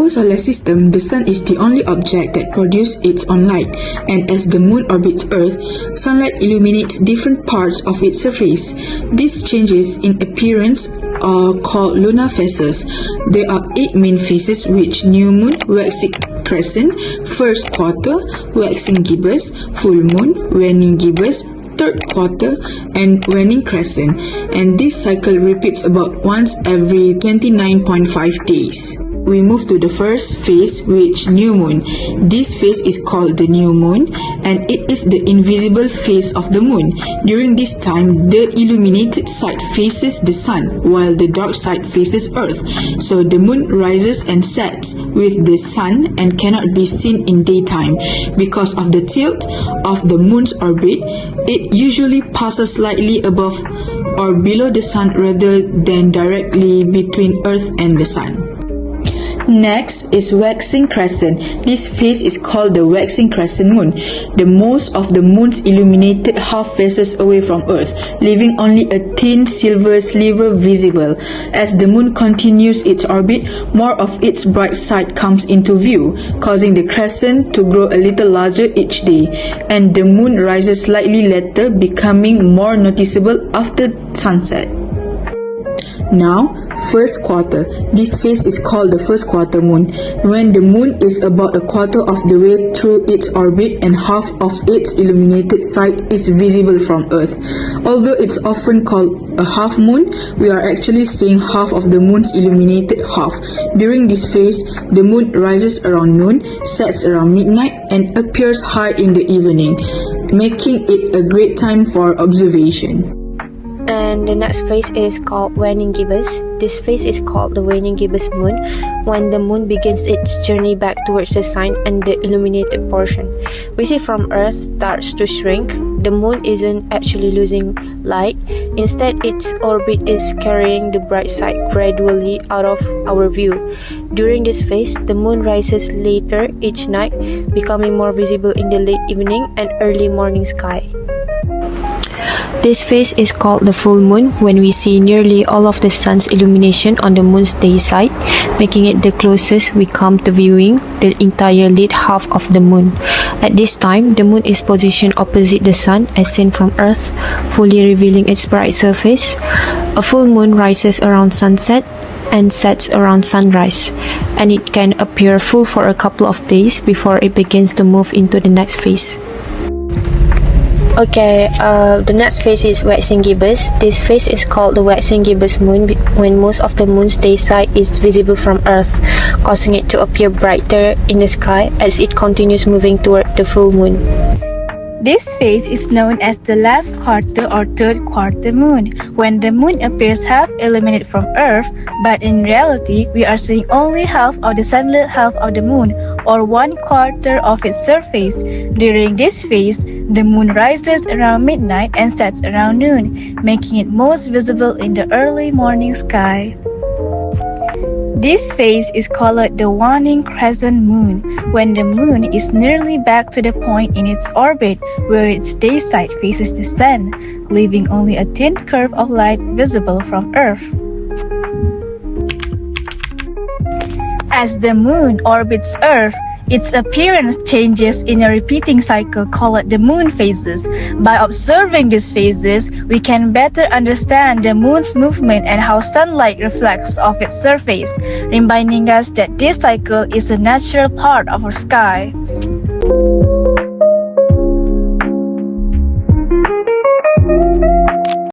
our solar system, the sun is the only object that produces its own light, and as the moon orbits Earth, sunlight illuminates different parts of its surface. These changes in appearance are called lunar phases. There are 8 main phases, which new moon, waxing crescent, first quarter, waxing gibbous, full moon, waning gibbous, third quarter, and waning crescent, and this cycle repeats about once every 29.5 days. We move to the first phase, which new moon. This phase is called the new moon, and it is the invisible phase of the moon. During this time, the illuminated side faces the sun, while the dark side faces Earth. So the moon rises and sets with the sun and cannot be seen in daytime. Because of the tilt of the moon's orbit, it usually passes slightly above or below the sun rather than directly between Earth and the sun. Next is waxing crescent. This phase is called the waxing crescent moon. The most of the moon's illuminated half faces away from Earth, leaving only a thin silver sliver visible. As the moon continues its orbit, more of its bright side comes into view, causing the crescent to grow a little larger each day, and the moon rises slightly later, becoming more noticeable after sunset. Now, first quarter. This phase is called the first quarter moon, when the moon is about a quarter of the way through its orbit and half of its illuminated side is visible from Earth. Although it's often called a half moon, we are actually seeing half of the moon's illuminated half. During this phase, the moon rises around noon, sets around midnight, and appears high in the evening, making it a great time for observation. And the next phase is called waning gibbous. This phase is called the waning gibbous moon, when the moon begins its journey back towards the sun and the illuminated portion we see from Earth starts to shrink. The moon isn't actually losing light. Instead, its orbit is carrying the bright side gradually out of our view. During this phase, the moon rises later each night, becoming more visible in the late evening and early morning sky. This phase is called the full moon, when we see nearly all of the sun's illumination on the moon's day side, making it the closest we come to viewing the entire lit half of the moon. At this time, the moon is positioned opposite the sun as seen from Earth, fully revealing its bright surface. A full moon rises around sunset and sets around sunrise, and it can appear full for a couple of days before it begins to move into the next phase. Okay, the next phase is waxing gibbous. This phase is called the waxing gibbous moon, when most of the moon's day side is visible from Earth, causing it to appear brighter in the sky as it continues moving toward the full moon. This phase is known as the last quarter or third quarter moon, when the moon appears half illuminated from Earth, but in reality, we are seeing only half of the sunlit half of the moon, or 1/4 of its surface. During this phase, the moon rises around midnight and sets around noon, making it most visible in the early morning sky. This phase is called the waning crescent moon, when the moon is nearly back to the point in its orbit where its day side faces the sun, leaving only a thin curve of light visible from Earth. As the moon orbits Earth, its appearance changes in a repeating cycle called the moon phases. By observing these phases, we can better understand the moon's movement and how sunlight reflects off its surface, reminding us that this cycle is a natural part of our sky.